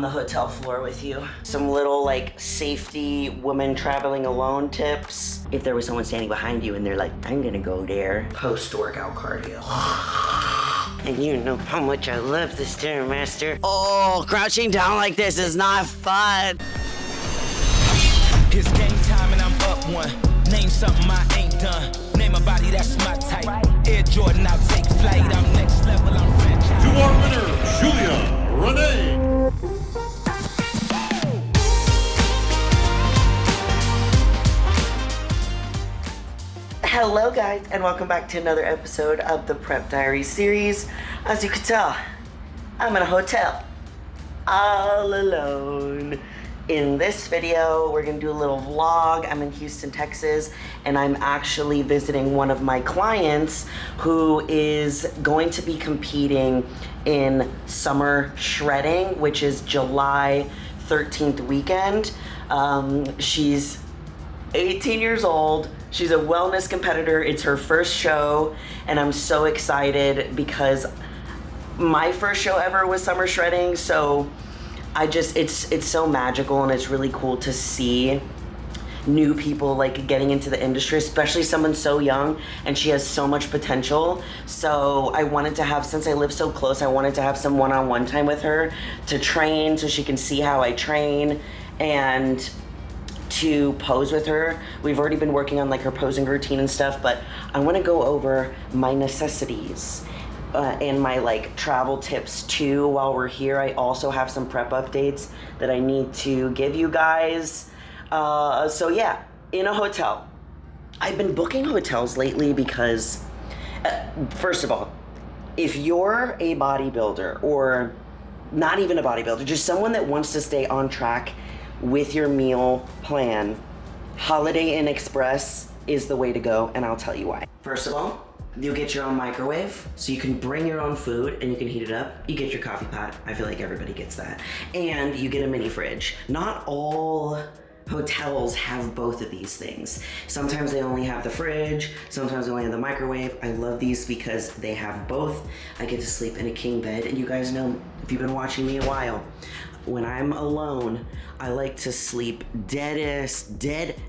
on the hotel floor with you. Some little like safety women traveling alone tips. If there was someone standing behind you and they're like, I'm gonna go there. Post-workout cardio. And you know how much I love the Stairmaster. Oh, crouching down like this is not fun. It's game time and I'm up one. Name something I ain't done. Name a body that's my type. Air Jordan, I'll take flight. I'm next level, I'm franchise. To our winner, Julia Rene. Hello guys, and welcome back to another episode of the Prep Diary series. As you can tell, I'm in a hotel, all alone. In this video, we're gonna do a little vlog. I'm in Houston, Texas, and I'm actually visiting one of my clients who is going to be competing in summer shredding, which is July 13th weekend. She's 18 years old. She's a wellness competitor. It's her first show, and I'm so excited because my first show ever was summer shredding, so it's so magical, and it's really cool to see new people like getting into the industry, especially someone so young, and she has so much potential. So I wanted to have, since I live so close, I wanted to have some one-on-one time with her to train so she can see how I train and to pose with her. We've already been working on like her posing routine and stuff, but I want to go over my necessities and my like travel tips too while we're here. I also have some prep updates that I need to give you guys. So yeah, in a hotel. I've been booking hotels lately because, first of all, if you're a bodybuilder or not even a bodybuilder, just someone that wants to stay on track with your meal plan, Holiday Inn Express is the way to go, and I'll tell you why. First of all, you get your own microwave, so you can bring your own food and you can heat it up. You get your coffee pot. I feel like everybody gets that. And you get a mini fridge. Not all hotels have both of these things. Sometimes they only have the fridge, sometimes they only have the microwave. I love these because they have both. I get to sleep in a king bed, and you guys know, if you've been watching me a while, when I'm alone, I like to sleep dead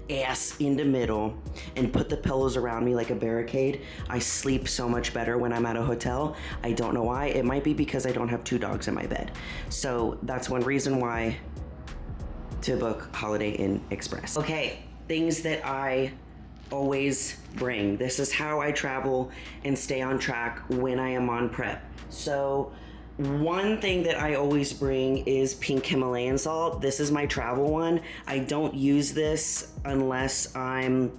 ass in the middle and put the pillows around me like a barricade. I sleep so much better when I'm at a hotel. I don't know why. It might be because I don't have two dogs in my bed. So that's one reason why to book Holiday Inn Express. Okay, things that I always bring. This is how I travel and stay on track when I am on prep. So one thing that I always bring is pink Himalayan salt. This is my travel one. I don't use this unless I'm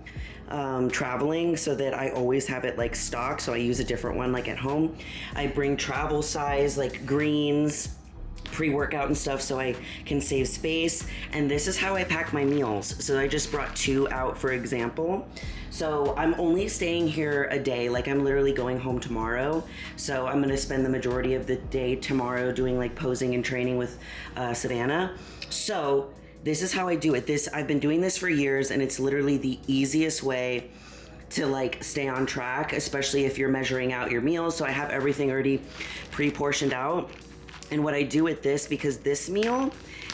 traveling, so that I always have it like stock, so I use a different one like at home. I bring travel size like greens, pre-workout and stuff, so I can save space. And this is how I pack my meals. So I just brought two out, for example. So I'm only staying here a day, like I'm literally going home tomorrow. So I'm gonna spend the majority of the day tomorrow doing like posing and training with Savannah. So this is how I do it. I've been doing this for years, and it's literally the easiest way to like stay on track, especially if you're measuring out your meals. So I have everything already pre-portioned out. And what I do with this, because this meal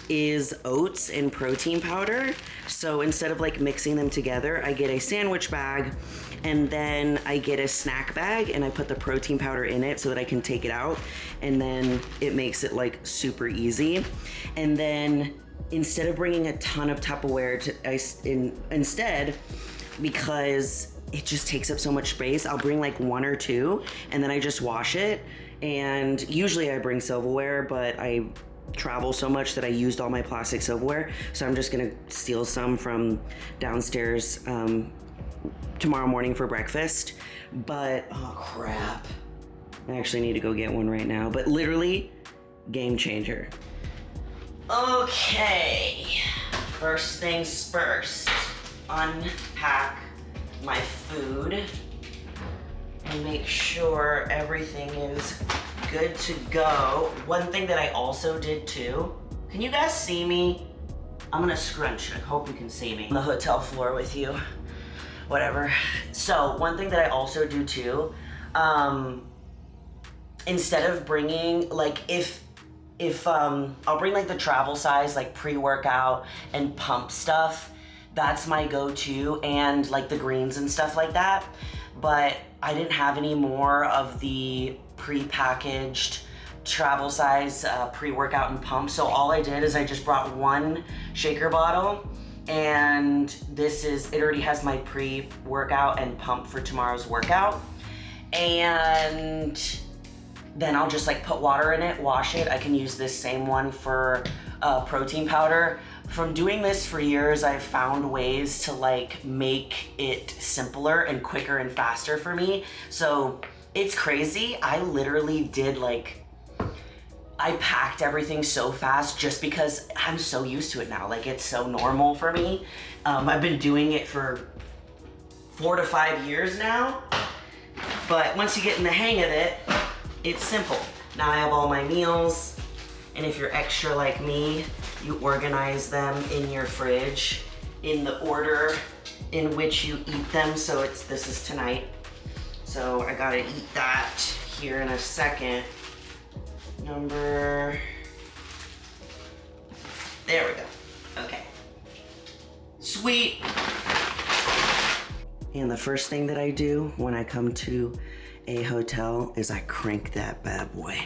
is oats and protein powder, so instead of like mixing them together, I get a sandwich bag, and then I get a snack bag, and I put the protein powder in it so that I can take it out, and then it makes it like super easy. And then instead of bringing a ton of Tupperware instead, because it just takes up so much space, I'll bring like one or two, and then I just wash it. And usually I bring silverware, but I travel so much that I used all my plastic silverware, so I'm just gonna steal some from downstairs tomorrow morning for breakfast. But oh crap, I actually need to go get one right now. But literally, game changer. Okay, first things first, unpack my food and make sure everything is good to go. One thing that I also did too, can you guys see me? I'm gonna scrunch, I hope you can see me. On the hotel floor with you, whatever. So one thing that I also do too, instead of bringing, like if if I'll bring like the travel size, like pre-workout and pump stuff. That's my go-to, and like the greens and stuff like that. But I didn't have any more of the pre-packaged travel size pre-workout and pump. So all I did is I just brought one shaker bottle, and it already has my pre-workout and pump for tomorrow's workout. And then I'll just like put water in it, wash it. I can use this same one for protein powder. From doing this for years, I've found ways to like make it simpler and quicker and faster for me. So it's crazy. I literally did I packed everything so fast just because I'm so used to it now. Like, it's so normal for me. I've been doing it for 4 to 5 years now. But once you get in the hang of it, it's simple. Now I have all my meals, and if you're extra like me, you organize them in your fridge in the order in which you eat them. So this is tonight. So I gotta eat that here in a second. There we go. Okay. Sweet. And the first thing that I do when I come to a hotel is I crank that bad boy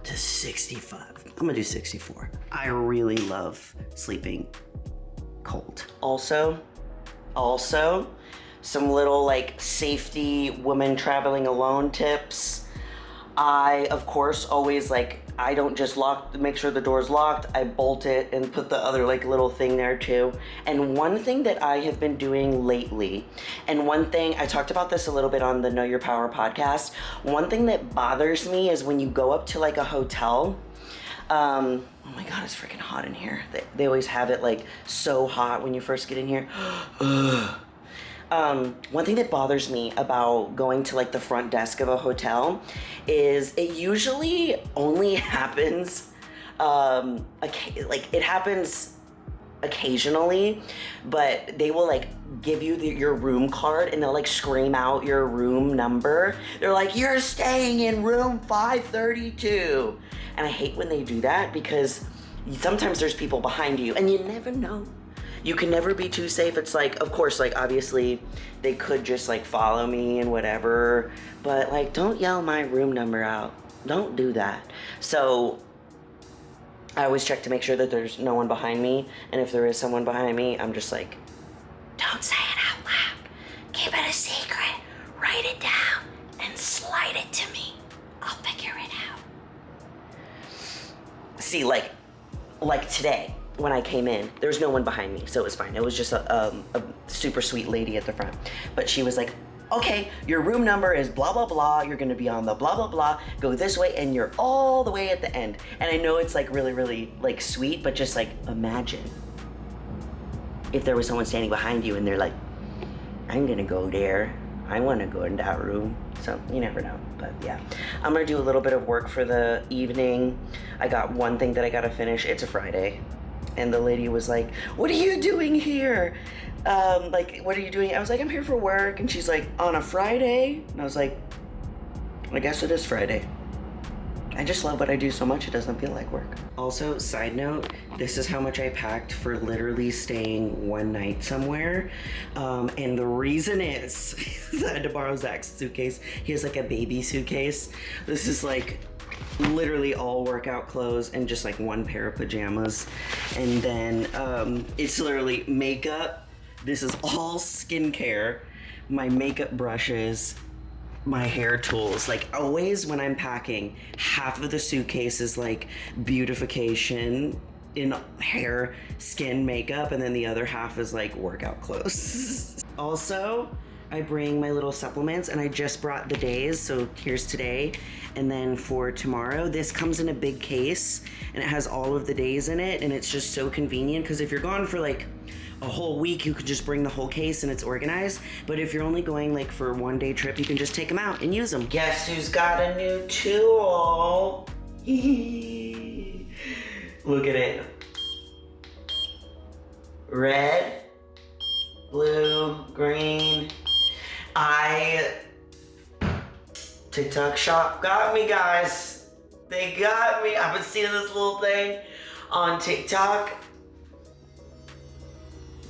to 65. I'm gonna do 64. I really love sleeping cold. Also, some little like safety women traveling alone tips. I, of course, always I don't just make sure the door's locked, I bolt it and put the other little thing there too. And one thing that I have been doing lately, and one thing, I talked about this a little bit on the Know Your Power podcast, one thing that bothers me is when you go up to a hotel, oh my God, it's freaking hot in here. They always have it so hot when you first get in here. One thing that bothers me about going to the front desk of a hotel is it usually only happens, it happens occasionally, but they will give you your room card and they'll scream out your room number. They're like, you're staying in room 532. And I hate when they do that because sometimes there's people behind you and you never know. You can never be too safe. It's of course, obviously they could just follow me and whatever, but don't yell my room number out. Don't do that. So I always check to make sure that there's no one behind me. And if there is someone behind me, I'm just don't say it out loud. Keep it a secret. Write it down and slide it to me. I'll figure it out. See, today, when I came in, there was no one behind me, so it was fine. It was just a super sweet lady at the front. But she was like, okay, your room number is blah, blah, blah. You're gonna be on the blah, blah, blah. Go this way, and you're all the way at the end. And I know it's really, really sweet, but just imagine if there was someone standing behind you and they're like, I'm gonna go there. I wanna go in that room. So you never know, but yeah. I'm gonna do a little bit of work for the evening. I got one thing that I gotta finish. It's a Friday. And the lady was like, what are you doing here? What are you doing? I was like, I'm here for work. And she's like, on a Friday? And I was like, I guess it is Friday. I just love what I do so much, it doesn't feel like work. Also, side note, this is how much I packed for literally staying one night somewhere. And the reason is, I had to borrow Zach's suitcase. He has a baby suitcase. This is literally all workout clothes and just one pair of pajamas. And then it's literally makeup. This is all skincare, my makeup brushes, my hair tools. Always when I'm packing, half of the suitcase is beautification in hair, skin, makeup, and then the other half is workout clothes. Also, I bring my little supplements, and I just brought the days, so here's today. And then for tomorrow, this comes in a big case, and it has all of the days in it, and it's just so convenient, because if you're gone for a whole week, you could just bring the whole case and it's organized. But if you're only going for a one-day trip, you can just take them out and use them. Guess who's got a new tool? Look at it. Red, blue, green. TikTok shop got me, guys. They got me. I've been seeing this little thing on TikTok.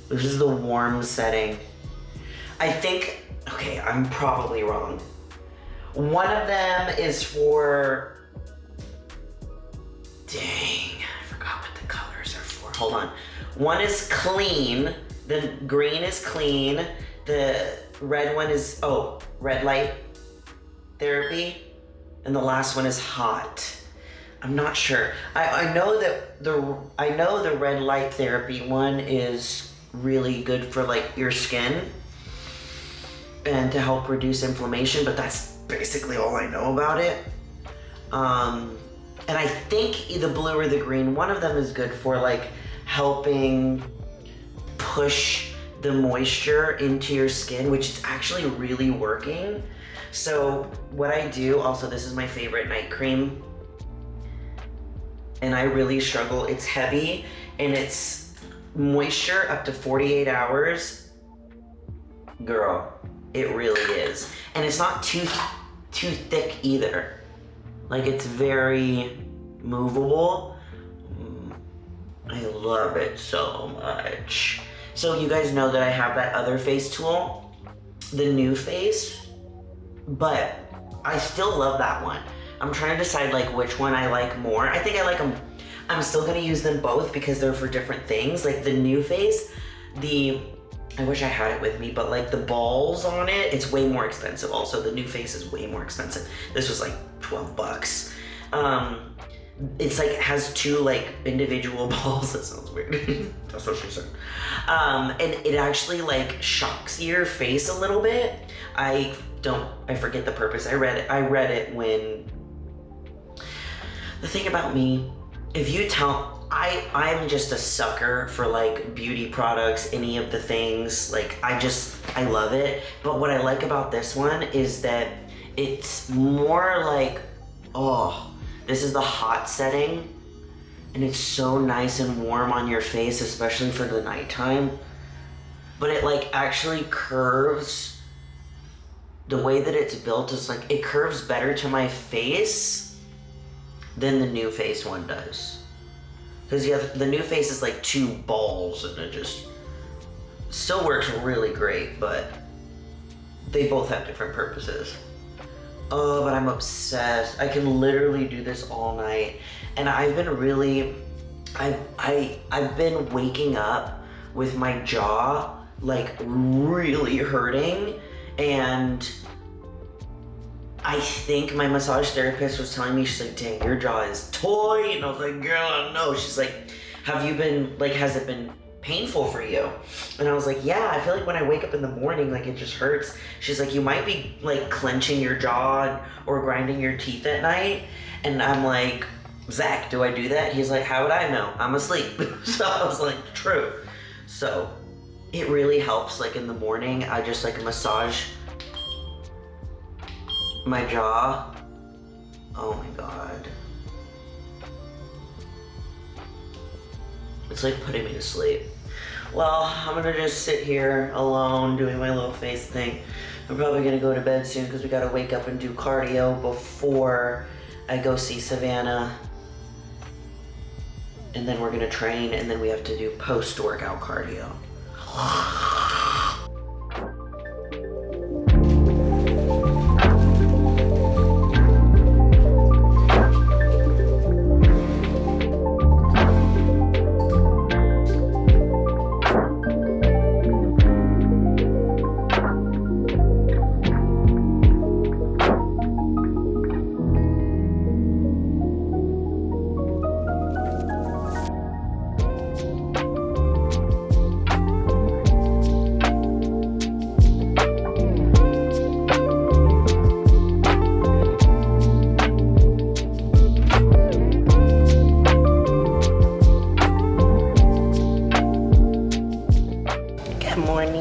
This is the warm setting. I think, okay, I'm probably wrong. One of them is for, dang, I forgot what the colors are for. Hold on. One is clean. The green is clean. The red one is, red light therapy. And the last one is hot. I'm not sure. I know that the red light therapy one is really good for like your skin and to help reduce inflammation, but that's basically all I know about it. And I think the blue or the green, one of them is good for like helping push the moisture into your skin, which is actually really working. So what I do, also this is my favorite night cream, and I really struggle. It's heavy and it's moisture up to 48 hours. Girl, it really is. And it's not too thick either. Like, it's very movable. I love it so much. So you guys know that I have that other face tool, the new face, but I still love that one. I'm trying to decide like which one I like more. I think I like them. I'm still gonna use them both because they're for different things. Like the new face, I wish I had it with me, but like the balls on it, it's way more expensive. Also, the new face is way more expensive. This was like 12 bucks. It's like, has two like individual balls. That sounds weird. That's what she said. And it actually like shocks your face a little bit. I forget the purpose. I read it when, the thing about me, if you tell, I'm just a sucker for like beauty products, any of the things, like I love it. But what I like about this one is that it's more like, this is the hot setting, and it's so nice and warm on your face, especially for the nighttime. But it like actually curves. The way that it's built is like, it curves better to my face than the new face one does. Because the new face is like two balls, and it just still works really great, but they both have different purposes. Oh, but I'm obsessed. I can literally do this all night. And I've been really, I've been waking up with my jaw like really hurting, and I think my massage therapist was telling me, she's like, dang, your jaw is toy. And I was like, girl, no. She's like, have you been, like, has it been painful for you? And I was like, yeah, I feel like when I wake up in the morning, like, it just hurts. She's like, you might be, like, clenching your jaw or grinding your teeth at night. And I'm like, Zach, do I do that? He's like, how would I know? I'm asleep. So I was like, true. So it really helps, like, in the morning. I just, like, massage my jaw. Oh my god. It's like putting me to sleep. Well, I'm gonna just sit here alone doing my little face thing. I'm probably gonna go to bed soon because we gotta wake up and do cardio before I go see Savannah. And then we're gonna train, and then we have to do post-workout cardio.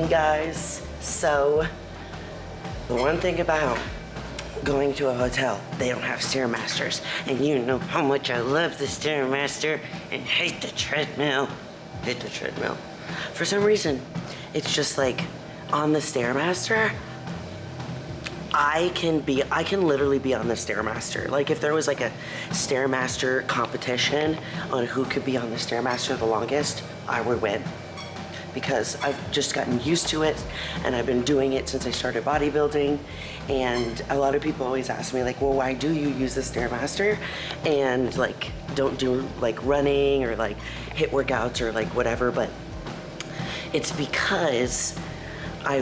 Guys, so the one thing about going to a hotel, they don't have Stairmasters, and you know how much I love the Stairmaster and hate the treadmill. For some reason, it's just like on the Stairmaster, I can literally be on the Stairmaster. Like if there was like a Stairmaster competition on who could be on the Stairmaster the longest, I would win. Because I've just gotten used to it and I've been doing it since I started bodybuilding. And a lot of people always ask me like, well, why do you use the Stairmaster and like don't do like running or like HIIT workouts or like whatever? But it's because a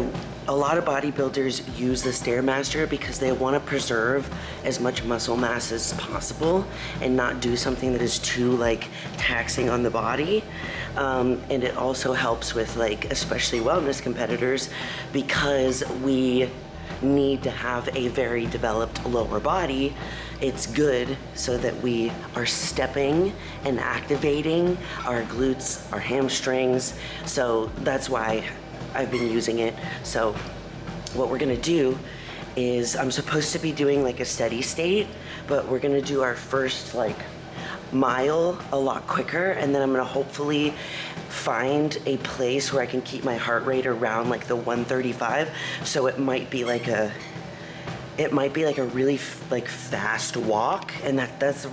lot of bodybuilders use the Stairmaster because they want to preserve as much muscle mass as possible and not do something that is too like taxing on the body. And it also helps with like, especially wellness competitors, because we need to have a very developed lower body. It's good so that we are stepping and activating our glutes, our hamstrings. So that's why I've been using it. So what we're gonna do is, I'm supposed to be doing like a steady state, but we're gonna do our first like mile a lot quicker, and then I'm gonna hopefully find a place where I can keep my heart rate around like the 135. So it might be like a really like fast walk, and that's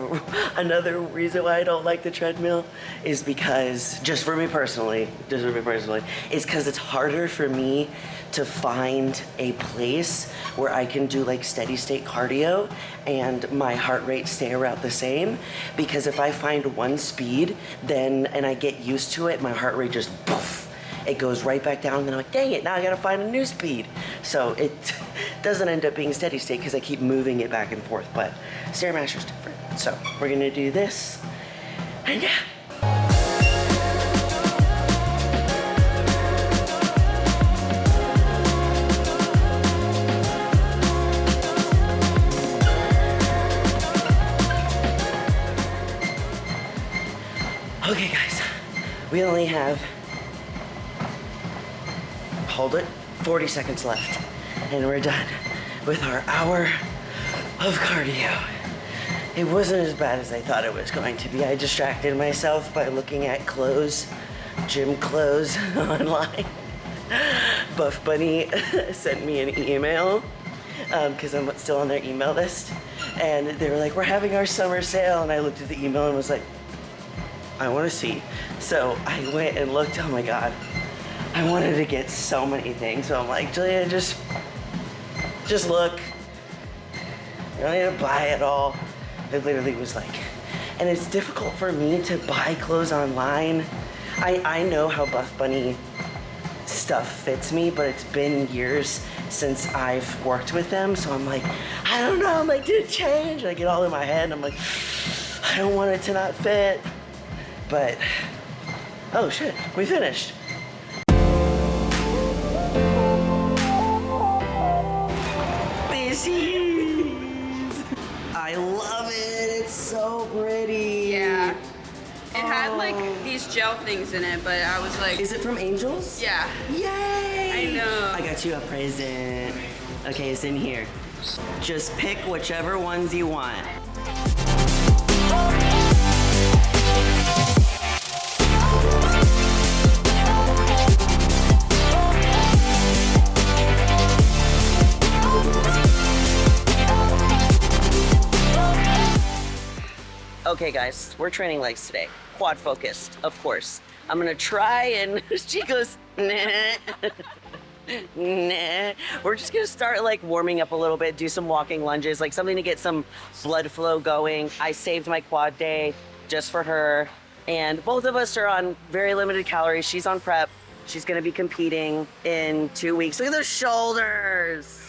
another reason why I don't like the treadmill, is because just for me personally, is because it's harder for me to find a place where I can do like steady state cardio and my heart rate stay around the same. Because if I find one speed, then and I get used to it, my heart rate just poof, it goes right back down, and then I'm like, dang it, now I gotta find a new speed. So it doesn't end up being steady state because I keep moving it back and forth, but Stairmaster's different. So we're gonna do this, and yeah. Okay guys, we only have, hold it, 40 seconds left, and we're done with our hour of cardio. It wasn't as bad as I thought it was going to be. I distracted myself by looking at clothes, gym clothes online. Buff Bunny sent me an email because I'm still on their email list, and they were like, we're having our summer sale, and I looked at the email and was like, I want to see. So I went and looked. Oh my God, I wanted to get so many things. So I'm like, Julia, just look. You don't need to buy it all. It literally was like, and it's difficult for me to buy clothes online. I know how Buff Bunny stuff fits me, but it's been years since I've worked with them. So I'm like, I don't know. I'm like, did it change? And I get all in my head. And I'm like, I don't want it to not fit. But, oh shit, we finished. This is, I love it, it's so pretty. Yeah. It had like these gel things in it, but I was like... Is it from Angels? Yeah. Yay! I know. I got you a present. Okay, it's in here. Just pick whichever ones you want. Okay guys, we're training legs today. Quad focused, of course. I'm gonna try and, she goes, nah. Nah. We're just gonna start like warming up a little bit, do some walking lunges, like something to get some blood flow going. I saved my quad day just for her. And both of us are on very limited calories. She's on prep. She's gonna be competing in 2 weeks. Look at those shoulders.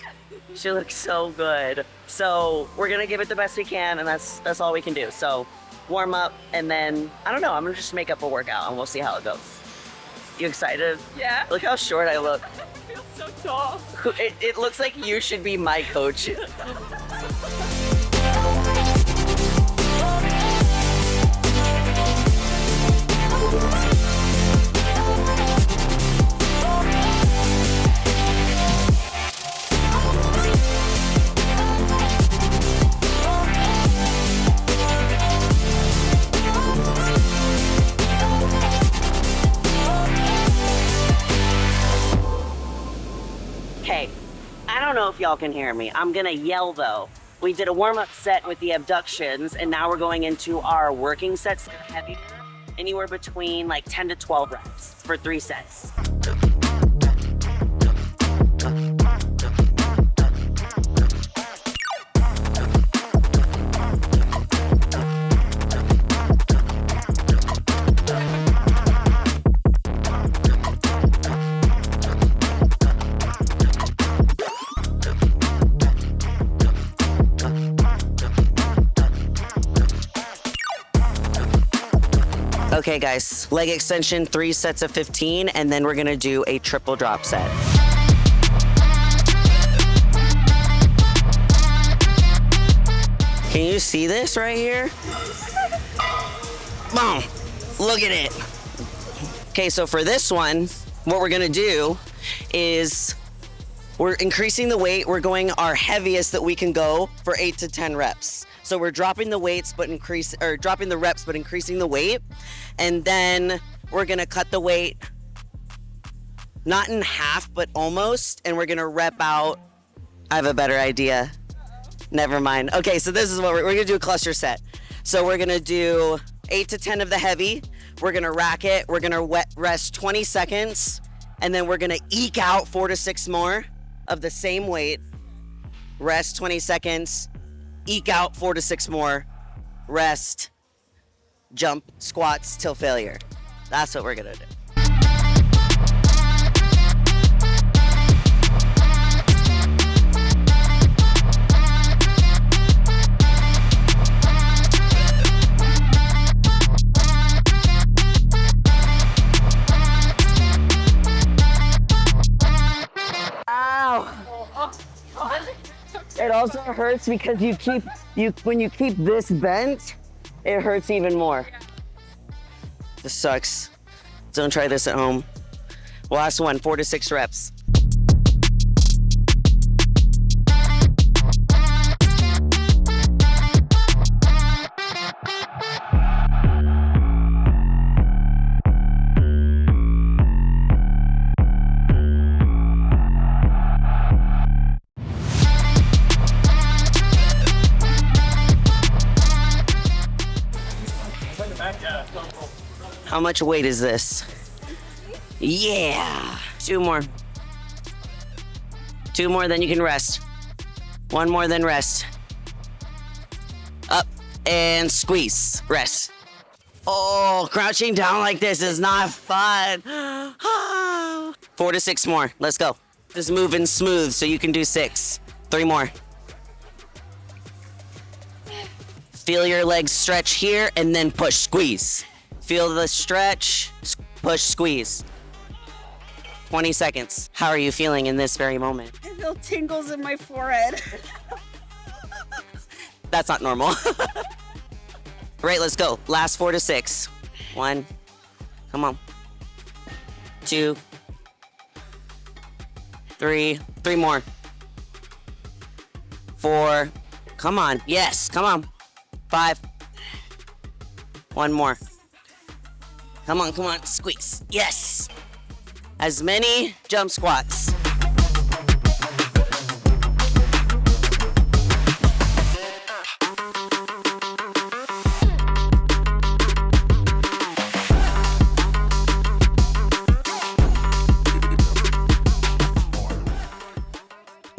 She looks so good. So we're gonna give it the best we can, and that's all we can do. So warm up, and then, I don't know, I'm gonna just make up a workout and we'll see how it goes. You excited? Yeah. Look how short I look. I feel so tall. It looks like you should be my coach. know if y'all can hear me. I'm gonna yell though. We did a warm-up set with the abductions, and now we're going into our working sets that are heavier, anywhere between like 10 to 12 reps for 3 sets. Okay guys, leg extension, 3 sets of 15, and then we're gonna do a triple drop set. Can you see this right here? Boom, look at it. Okay, so for this one, what we're gonna do is we're increasing the weight. We're going our heaviest that we can go for 8 to 10 reps. So we're dropping the weights, but dropping the reps, but increasing the weight. And then we're gonna cut the weight, not in half, but almost. And we're gonna rep out. I have a better idea. Never mind. Okay, so this is what we're gonna do a cluster set. So we're gonna do 8 to 10 of the heavy. We're gonna rack it. We're gonna rest 20 seconds. And then we're gonna eke out 4 to 6 more of the same weight. Rest 20 seconds. Eke out 4 to 6 more, rest, jump, squats till failure. That's what we're gonna do. Ow! It also hurts because when you keep this bent, it hurts even more. This sucks. Don't try this at home. Last one, 4 to 6 reps. How much weight is this? Yeah. 2 more. 2 more, then you can rest. 1 more, then rest. Up and squeeze. Rest. Oh, crouching down like this is not fun. 4 to 6 more. Let's go. Just moving smooth so you can do 6. 3 more. Feel your legs stretch here and then push, squeeze. Feel the stretch, push, squeeze. 20 seconds. How are you feeling in this very moment? I feel tingles in my forehead. That's not normal. Right, let's go. Last 4 to 6. 1. Come on. 2. 3. 3 more. 4. Come on. Yes, come on. 5. 1 more. Come on, come on, squeeze. Yes. As many jump squats.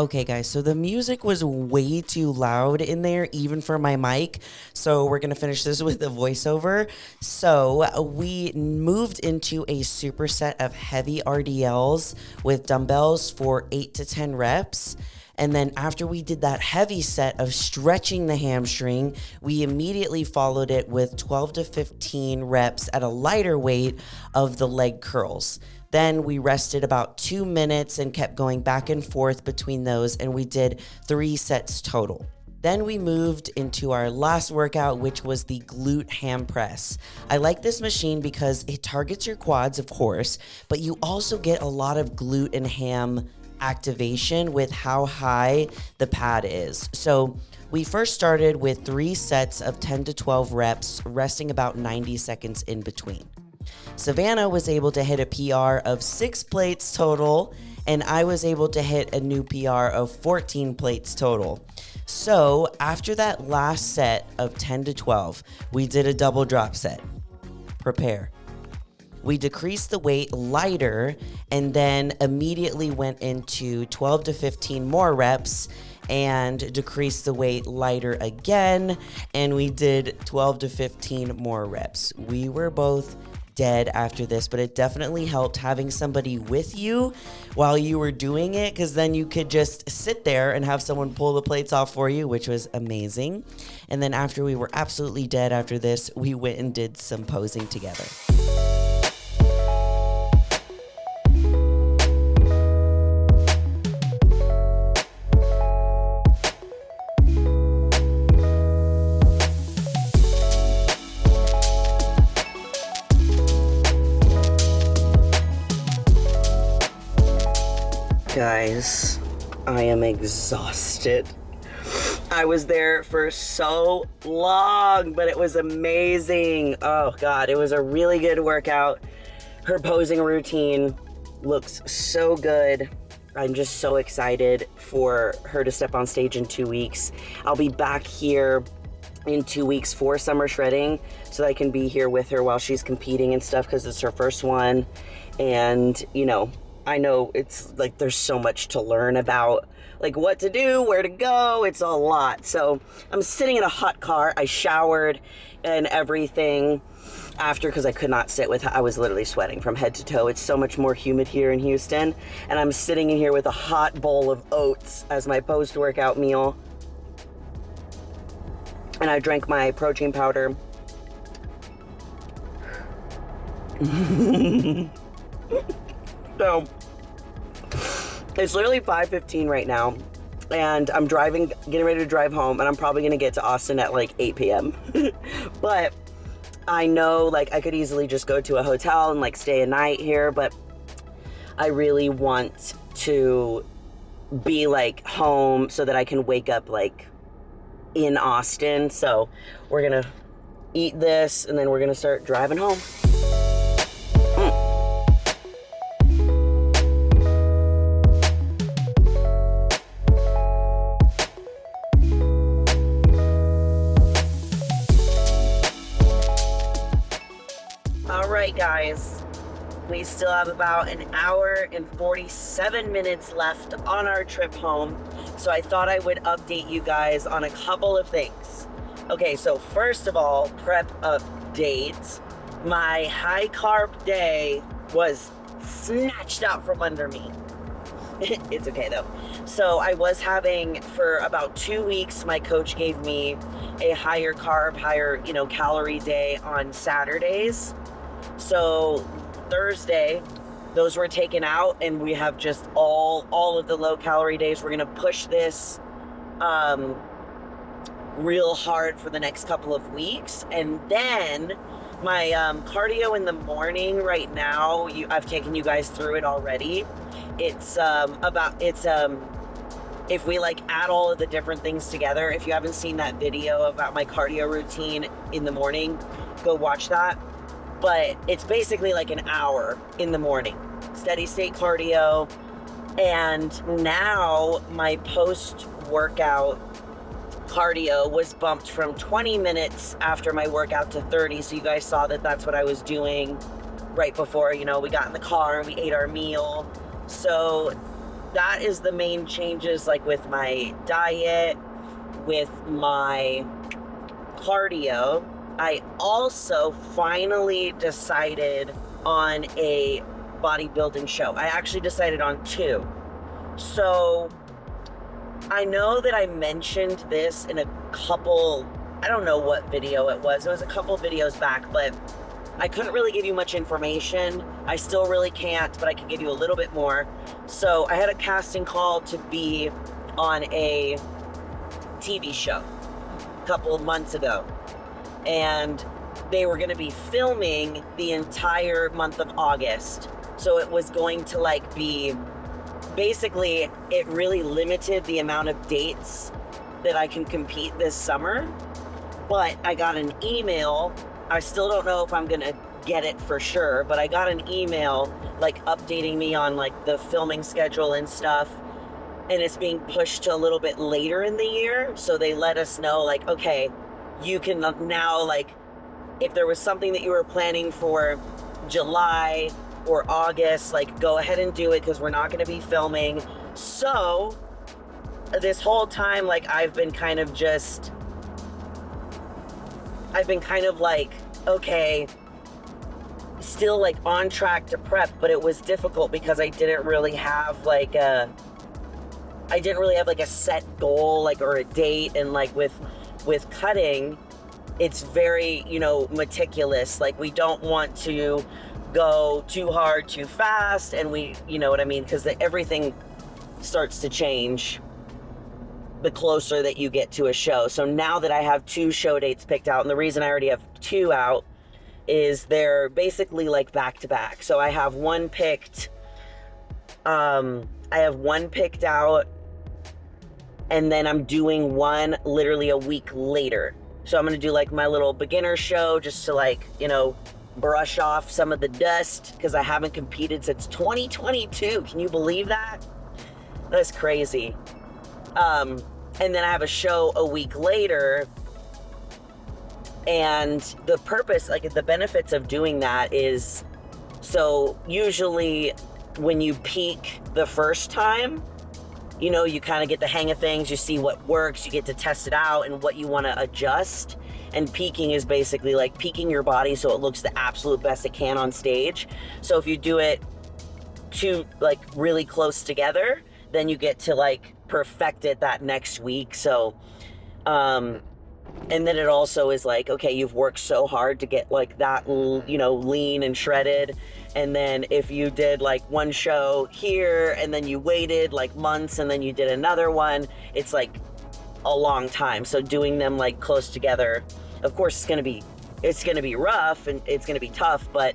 Okay guys, so the music was way too loud in there, even for my mic. So we're gonna finish this with the voiceover. So we moved into a superset of heavy RDLs with dumbbells for 8 to 10 reps. And then after we did that heavy set of stretching the hamstring, we immediately followed it with 12 to 15 reps at a lighter weight of the leg curls. Then we rested about 2 minutes and kept going back and forth between those, and we did 3 sets total. Then we moved into our last workout, which was the glute ham press. I like this machine because it targets your quads, of course, but you also get a lot of glute and ham activation with how high the pad is. So we first started with 3 sets of 10 to 12 reps, resting about 90 seconds in between. Savannah was able to hit a PR of 6 plates total, and I was able to hit a new PR of 14 plates total. So after that last set of 10 to 12, we did a double drop set. Prepare. We decreased the weight lighter and then immediately went into 12 to 15 more reps and decreased the weight lighter again, and we did 12 to 15 more reps. We were both dead after this, but it definitely helped having somebody with you while you were doing it, because then you could just sit there and have someone pull the plates off for you, which was amazing. And then after we were absolutely dead after this, we went and did some posing together. Guys, I am exhausted. I was there for so long, but it was amazing. Oh God, it was a really good workout. Her posing routine looks so good. I'm just so excited for her to step on stage in 2 weeks. I'll be back here in 2 weeks for summer shredding so that I can be here with her while she's competing and stuff, because it's her first one. And you know, I know it's like there's so much to learn about, like what to do, where to go. It's a lot. So I'm sitting in a hot car. I showered and everything after, because I could not sit with, I was literally sweating from head to toe. It's so much more humid here in Houston. And I'm sitting in here with a hot bowl of oats as my post-workout meal. And I drank my protein powder. So it's literally 5:15 right now, and I'm driving, getting ready to drive home, and I'm probably gonna get to Austin at like 8 p.m. But I know like I could easily just go to a hotel and like stay a night here, but I really want to be like home so that I can wake up like in Austin. So we're gonna eat this and then we're gonna start driving home. Alright guys, we still have about an hour and 47 minutes left on our trip home, so I thought I would update you guys on a couple of things. Okay, so first of all, prep update. My high carb day was snatched out from under me. It's okay though. So I was having, for about 2 weeks, my coach gave me a higher carb, higher, calorie day on Saturdays. So Thursday, those were taken out, and we have just all of the low calorie days. We're gonna push this real hard for the next couple of weeks. And then my cardio in the morning right now, I've taken you guys through it already. It's if we like add all of the different things together, if you haven't seen that video about my cardio routine in the morning, go watch that. But it's basically like an hour in the morning, steady state cardio. And now my post-workout cardio was bumped from 20 minutes after my workout to 30. So you guys saw that that's what I was doing right before, we got in the car and we ate our meal. So that is the main changes, like with my diet, with my cardio. I also finally decided on a bodybuilding show. I actually decided on 2. So I know that I mentioned this in a couple, I don't know what video it was. It was a couple videos back, but I couldn't really give you much information. I still really can't, but I can give you a little bit more. So I had a casting call to be on a TV show a couple of months ago. And they were going to be filming the entire month of August. So it was going to like be, basically it really limited the amount of dates that I can compete this summer. But I got an email. I still don't know if I'm going to get it for sure, but I got an email like updating me on like the filming schedule and stuff, and it's being pushed to a little bit later in the year. So they let us know like, okay, you can now, like, if there was something that you were planning for July or August, like, go ahead and do it because we're not going to be filming. So this whole time, like, I've been kind of like, okay, still like on track to prep, but it was difficult because I didn't really have like a set goal, like, or a date. And like with cutting, it's very, you know, meticulous. Like, we don't want to go too hard too fast, and we, you know what I mean, because everything starts to change the closer that you get to a show. So now that I have 2 show dates picked out, and the reason I already have 2 out is they're basically like back to back. So I have one picked out, and then I'm doing one literally a week later. So I'm gonna do like my little beginner show just to, like, you know, brush off some of the dust, because I haven't competed since 2022. Can you believe that? That's crazy. And then I have a show a week later, and the purpose, like the benefits of doing that is, so usually when you peak the first time, you know, you kind of get the hang of things, you see what works, you get to test it out and what you want to adjust. And peaking is basically like peaking your body so it looks the absolute best it can on stage. So if you do it too, like, really close together, then you get to like perfect it that next week. So and then it also is like, okay, you've worked so hard to get like that, you know, lean and shredded. And then if you did like one show here and then you waited like months and then you did another one, it's like a long time. So doing them like close together, of course it's gonna be rough and it's gonna be tough, but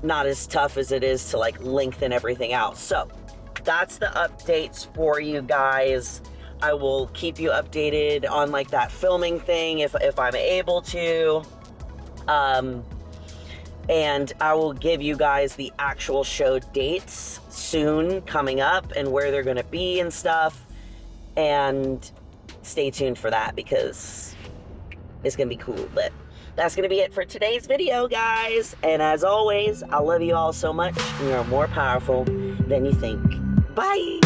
not as tough as it is to like lengthen everything out. So that's the updates for you guys. I will keep you updated on like that filming thing if I'm able to. And I will give you guys the actual show dates soon coming up and where they're gonna be and stuff. And stay tuned for that because it's gonna be cool. But that's gonna be it for today's video, guys. And as always, I love you all so much. And you're more powerful than you think. Bye.